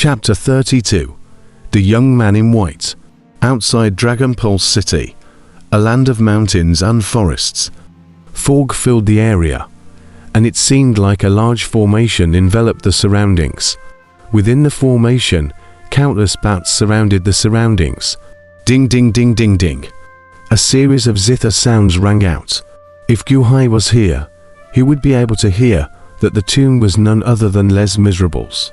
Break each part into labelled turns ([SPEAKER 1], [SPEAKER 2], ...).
[SPEAKER 1] Chapter 32. The Young Man in White. Outside Dragon Pulse City, a land of mountains and forests. Fog filled the area, and it seemed like a large formation enveloped the surroundings. Within the formation, countless bats surrounded the surroundings. Ding ding ding ding ding. A series of zither sounds rang out. If Guhai was here, he would be able to hear that the tune was none other than Les Miserables.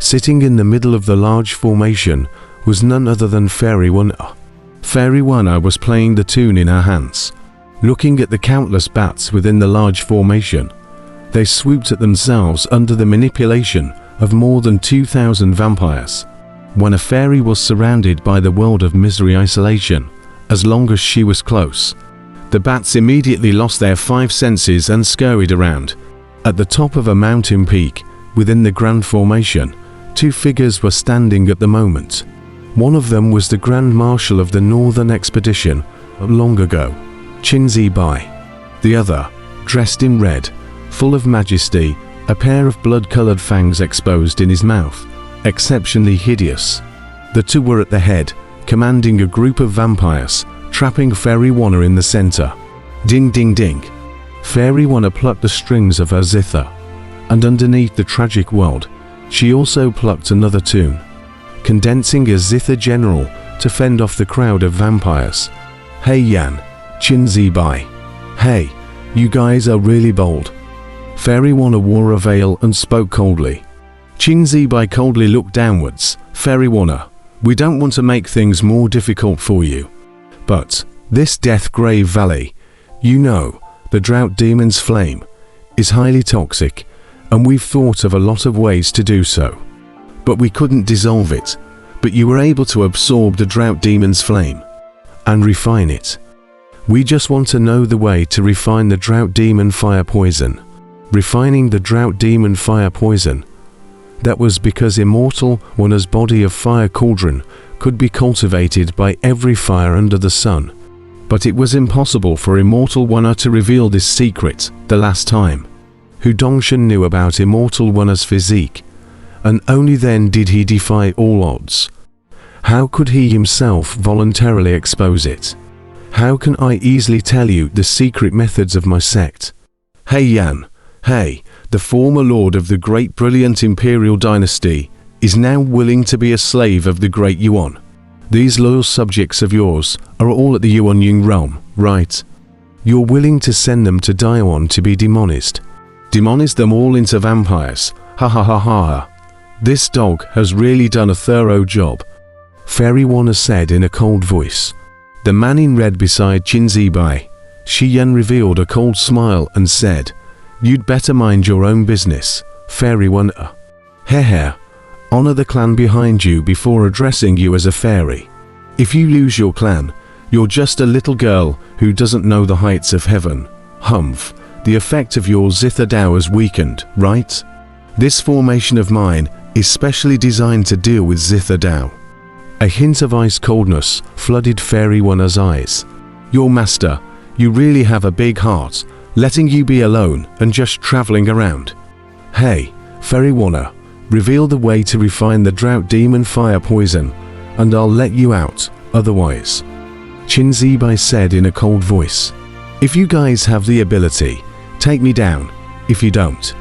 [SPEAKER 1] Sitting in the middle of the large formation was none other than Fairy Wuxia. Fairy Wuxia was playing the tune in her hands. Looking at the countless bats within the large formation, they swooped at themselves under the manipulation of more than 2,000 vampires. When a fairy was surrounded by the world of misery isolation, as long as she was close, the bats immediately lost their 5 senses and scurried around. At the top of a mountain peak, within the Grand Formation, 2 figures were standing at the moment. One of them was the Grand Marshal of the Northern Expedition of long ago, Qinzi Bai. The other, dressed in red, full of majesty, a pair of blood-colored fangs exposed in his mouth, exceptionally hideous. The 2 were at the head, commanding a group of vampires, trapping Fairy Wuxia in the center. Ding ding ding. Fairy Wuxia plucked the strings of her zither, and underneath the tragic world, she also plucked another tune, condensing a zither general to fend off the crowd of vampires. Hey Yan, Qinzi Bai. Hey, you guys are really bold. Fairy Wuxia wore a veil and spoke coldly. Qinzi Bai coldly looked downwards. Fairy Wuxia, we don't want to make things more difficult for you, but this Death Grave Valley, you know, the Drought Demon's flame, is highly toxic, and we've thought of a lot of ways to do so. But we couldn't dissolve it, but you were able to absorb the Drought Demon's flame and refine it. We just want to know the way to refine the Drought Demon fire poison. Refining the Drought Demon fire poison. That was because Immortal Wuxia's body of fire cauldron could be cultivated by every fire under the sun. But it was impossible for Immortal Wuxia to reveal this secret the last time. Hu Dongshan knew about Immortal Wuxia's physique, and only then did he defy all odds. How could he himself voluntarily expose it? How can I easily tell you the secret methods of my sect? Hey Yan, hey, the former lord of the great brilliant imperial dynasty is now willing to be a slave of the great Yuan. These loyal subjects of yours are all at the Yuanying realm, right? You're willing to send them to Daiwan to be demonized. Demonize them all into vampires. Ha ha ha ha ha. This dog has really done a thorough job, Fairy Wuxia said in a cold voice. The man in red beside Qinzi Bai, Shi Yan, revealed a cold smile and said, "You'd better mind your own business, Fairy Wuxia. Heh, honor the clan behind you before addressing you as a fairy. If you lose your clan, you're just a little girl who doesn't know the heights of heaven. Humph, the effect of your zither Dao has weakened, right? This formation of mine is specially designed to deal with zither Dao." A hint of ice coldness flooded Fairy Wuxia's eyes. "Your master, you really have a big heart, letting you be alone and just traveling around. Hey, Fairy Wuxia, reveal the way to refine the Drought Demon fire poison, and I'll let you out, otherwise," Qinzi Bai said in a cold voice. "If you guys have the ability, take me down. If you don't,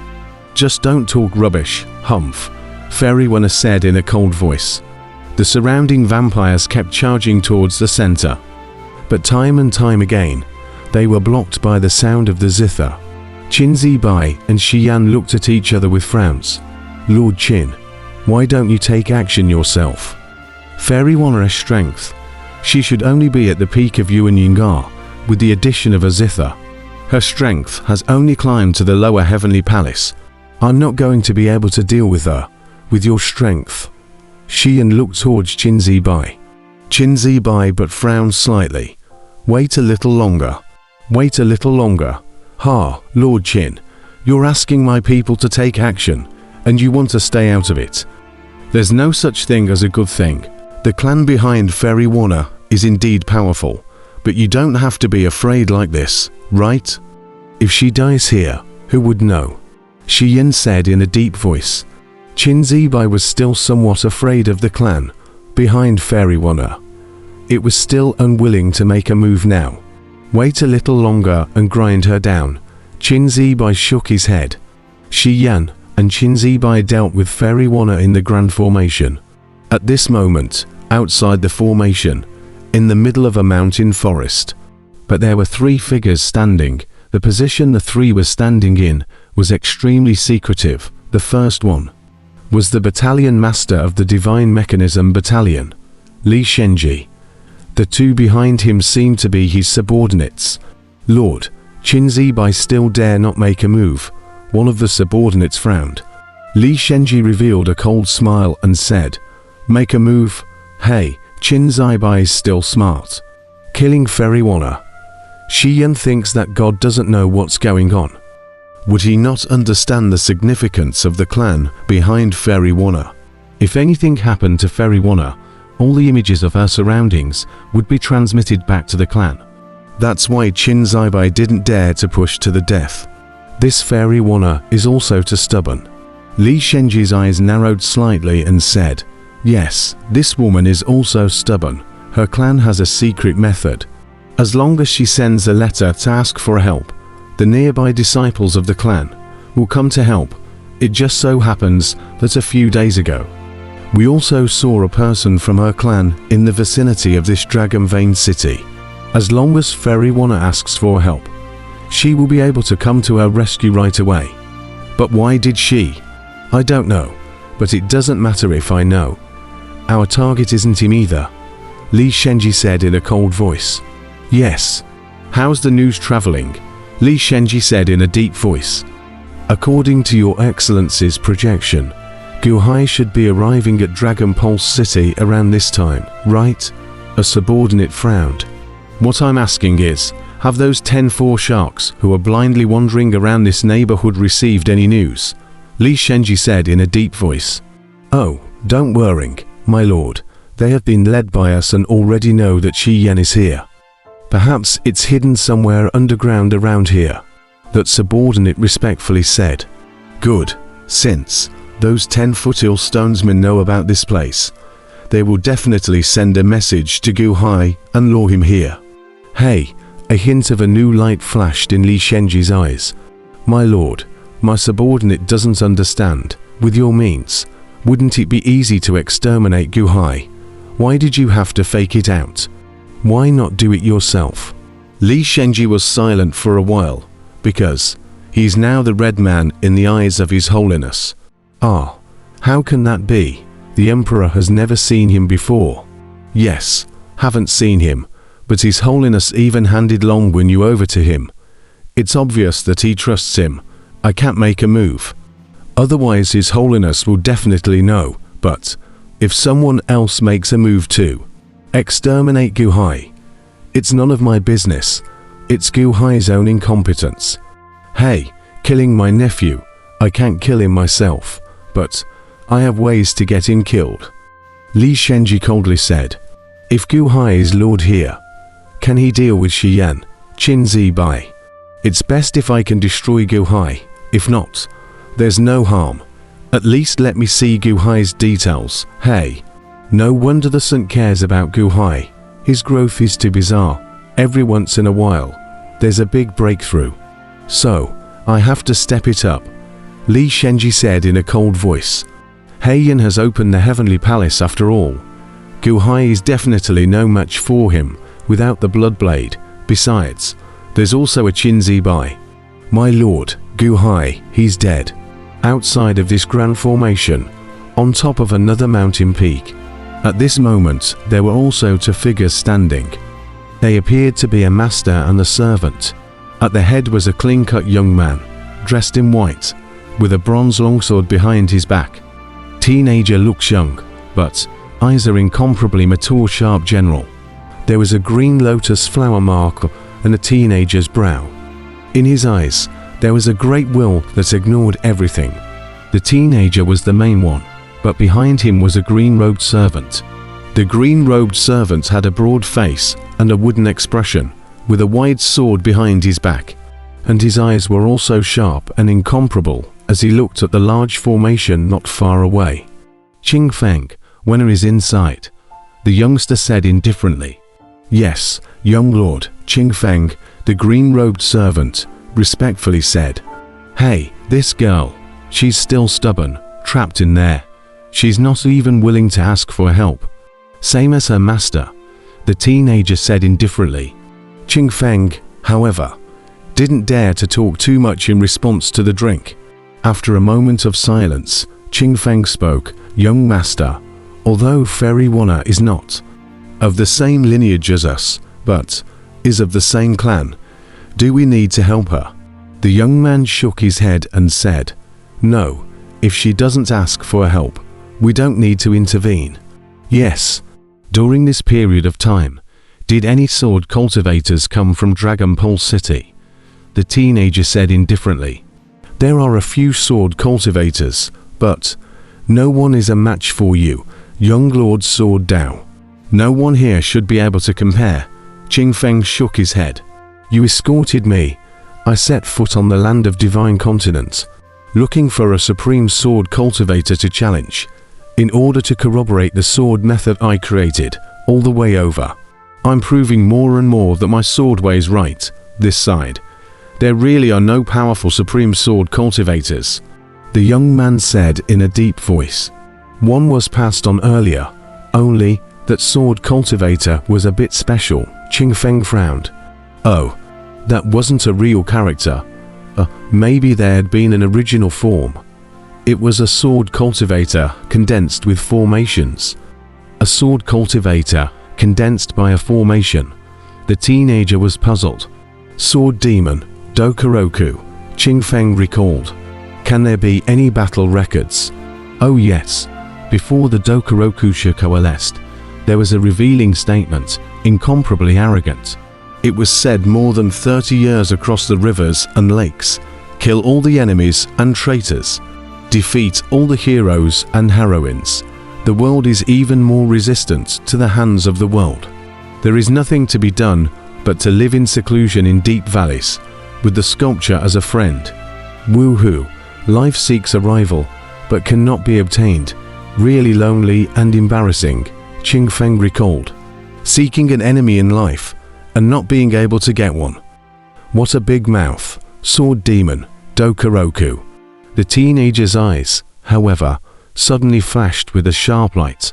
[SPEAKER 1] just don't talk rubbish, humph," Fairy Wuxia said in a cold voice. The surrounding vampires kept charging towards the center, but time and time again, they were blocked by the sound of the zither. Qinzi Bai and Shi Yan looked at each other with frowns. "Lord Qin, why don't you take action yourself?" Fairy Wuxia's strength. She should only be at the peak of Yuanying with the addition of a zither. Her strength has only climbed to the lower heavenly palace. I'm not going to be able to deal with her, with your strength. Shi Yan looked towards Qinzi Bai. Qinzi Bai but frowned slightly. Wait a little longer. Wait a little longer. Ha, Lord Qin, you're asking my people to take action, and you want to stay out of it. There's no such thing as a good thing. The clan behind Fairy Wuxia is indeed powerful, but you don't have to be afraid like this, right? If she dies here, who would know? Shi Yan said in a deep voice. Qin Zibai was still somewhat afraid of the clan behind Fairy Wanna. It was still unwilling to make a move now. Wait a little longer and grind her down. Qin Zibai shook his head. Shi Yan and Qin Zibai dealt with Fairy Wanna in the Grand Formation. At this moment, outside the formation, in the middle of a mountain forest. But there were three figures standing. The position the three were standing in was extremely secretive. The first one was the battalion master of the Divine Mechanism Battalion, Li Shenji. The two behind him seemed to be his subordinates. Lord, Qin Zibai still dare not make a move. One of the subordinates frowned. Li Shenji revealed a cold smile and said, "Make a move? Hey, Qin Zibai is still smart. Killing Fairy Wanna. Shi Yan thinks that God doesn't know what's going on. Would he not understand the significance of the clan behind Fairy Wanna? If anything happened to Fairy Wanna, all the images of her surroundings would be transmitted back to the clan. That's why Qin Zibai didn't dare to push to the death. This Fairy Wanna is also too stubborn." Li Shenji's eyes narrowed slightly and said, "Yes, this woman is also stubborn. Her clan has a secret method. As long as she sends a letter to ask for help, the nearby disciples of the clan will come to help. It just so happens that a few days ago, we also saw a person from her clan in the vicinity of this Dragon Vein city. As long as Fairy Wanna asks for help, she will be able to come to her rescue right away. But why did she? I don't know, but it doesn't matter if I know. Our target isn't him either," Li Shenji said in a cold voice. "Yes. How's the news traveling?" Li Shenji said in a deep voice. "According to your excellency's projection, Gu Hai should be arriving at Dragon Pulse City around this time, right?" A subordinate frowned. "What I'm asking is, have those 10-4 sharks who are blindly wandering around this neighborhood received any news?" Li Shenji said in a deep voice. "Oh, don't worry, my lord. They have been led by us and already know that Shi Yan is here. Perhaps it's hidden somewhere underground around here," that subordinate respectfully said. "Good, since those 10-foot stonesmen know about this place. They will definitely send a message to Gu Hai and lure him here." "Hey," a hint of a new light flashed in Li Shenji's eyes. "My lord, my subordinate doesn't understand. With your means, wouldn't it be easy to exterminate Gu Hai? Why did you have to fake it out? Why not do it yourself?" Li Shenji was silent for a while, because he's now the red man in the eyes of His Holiness. "Ah, how can that be? The Emperor has never seen him before." "Yes, haven't seen him, but His Holiness even handed Long Wenyu over to him. It's obvious that he trusts him. I can't make a move. Otherwise His Holiness will definitely know, but if someone else makes a move too, exterminate Gu Hai. It's none of my business. It's Gu Hai's own incompetence. Hey, killing my nephew, I can't kill him myself, but I have ways to get him killed," Li Shenji coldly said. "If Gu Hai is lured here, can he deal with Shi Yan, Qin Zibai? It's best if I can destroy Gu Hai. If not, there's no harm. At least let me see Gu Hai's details. Hey, no wonder the Saint cares about Gu Hai. His growth is too bizarre. Every once in a while, there's a big breakthrough. So, I have to step it up," Li Shenji said in a cold voice. "Heian has opened the Heavenly Palace after all. Gu Hai is definitely no match for him without the Bloodblade. Besides, there's also a Qin Zibai. My lord, Gu Hai, he's dead. Outside of this grand formation, on top of another mountain peak." At this moment, there were also two figures standing. They appeared to be a master and a servant. At the head was a clean-cut young man, dressed in white, with a bronze longsword behind his back. Teenager looks young, but eyes are incomparably mature, sharp general. There was a green lotus flower mark on a teenager's brow. In his eyes, there was a great will that ignored everything. The teenager was the main one, but behind him was a green-robed servant. The green-robed servant had a broad face and a wooden expression, with a wide sword behind his back, and his eyes were also sharp and incomparable. as he looked at the large formation not far away. "Qing Feng, when is in sight?" the youngster said indifferently. "Yes, young lord," Qing Feng, the green-robed servant, respectfully said. "Hey, this girl, she's still stubborn, trapped in there. She's not even willing to ask for help. Same as her master," the teenager said indifferently. Qing Feng, however, didn't dare to talk too much in response to the drink. After a moment of silence, Qing Feng spoke. "Young master, although Fairy Wana is not of the same lineage as us, but is of the same clan, do we need to help her?" The young man shook his head and said, "No, if she doesn't ask for help, we don't need to intervene." "Yes. During this period of time, did any sword cultivators come from Dragon Pole City?" the teenager said indifferently. "There are a few sword cultivators, but no one is a match for you, young Lord Sword Dao. No one here should be able to compare." Qing Feng shook his head. "You escorted me. I set foot on the land of Divine Continent, looking for a supreme sword cultivator to challenge, in order to corroborate the sword method I created, all the way over. I'm proving more and more that my sword way is right, this side. There really are no powerful supreme sword cultivators," the young man said in a deep voice. "One was passed on earlier, only that sword cultivator was a bit special." Qing Feng frowned. "Oh, that wasn't a real character. Maybe there had been an original form. It was a sword cultivator condensed with formations." A sword cultivator condensed by a formation. The teenager was puzzled. "Sword demon, Dokoroku," Qing Feng recalled. "Can there be any battle records?" "Oh yes. Before the Dokorokusha coalesced, there was a revealing statement, incomparably arrogant. It was said more than 30 years across the rivers and lakes. Kill all the enemies and traitors. Defeat all the heroes and heroines. The world is even more resistant to the hands of the world. There is nothing to be done but to live in seclusion in deep valleys, with the sculpture as a friend. Woohoo, life seeks a rival, but cannot be obtained. Really lonely and embarrassing," Qing Feng recalled. "Seeking an enemy in life, and not being able to get one. What a big mouth, sword demon, Dokoroku." The teenager's eyes, however, suddenly flashed with a sharp light,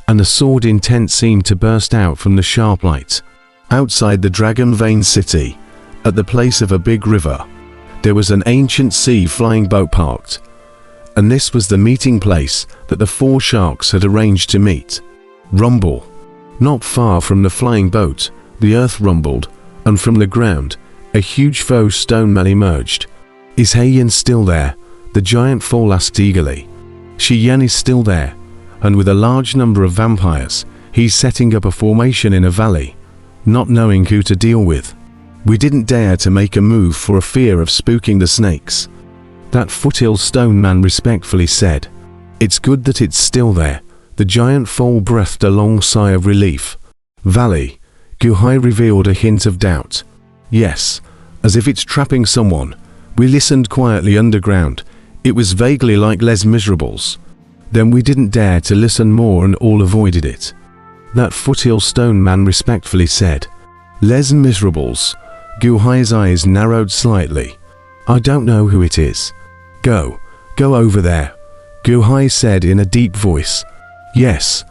[SPEAKER 1] and the sword intent seemed to burst out from the sharp light. Outside the Dragon Vein City, at the place of a big river, there was an ancient sea flying boat parked, and this was the meeting place that the four sharks had arranged to meet. Rumble. Not far from the flying boat, the earth rumbled, and from the ground, a huge faux stone man emerged. "Is Heiyan still there?" the giant foal asked eagerly. "Shiyan is still there, and with a large number of vampires, he's setting up a formation in a valley, not knowing who to deal with. We didn't dare to make a move for a fear of spooking the snakes," that foothill stone man respectfully said. "It's good that it's still there," the giant foal breathed a long sigh of relief. "Valley," Guhai revealed a hint of doubt. "Yes, as if it's trapping someone. We listened quietly underground. It was vaguely like Les Miserables. Then we didn't dare to listen more and all avoided it," that foothill stone man respectfully said. "Les Miserables," Guhai's eyes narrowed slightly. "I don't know who it is." Go over there," Guhai said in a deep voice. "Yes,